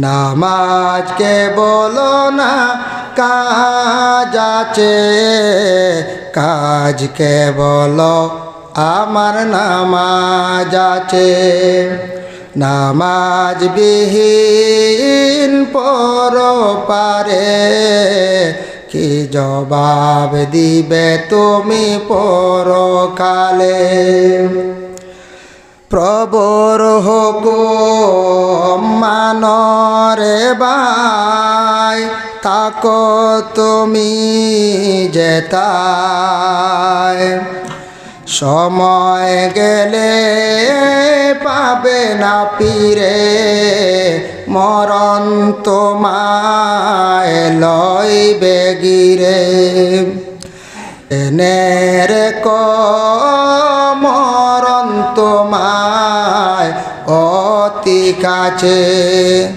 নামাজকে বলো না কাজ আছে, কাজকে বলো আমার নামাজ আছে। নামাজ বিহীন পরপারে কি জবাব দিবে তুমি পরকালে। প্রভুর হুকুম মানো রে ভাই, তাকো তুমি যেতায়। সময় গেলে পাবে না ফিরে, মরণ তোমায় লইবে গিরে। এনের মরণ তোমায় অতি কাছে।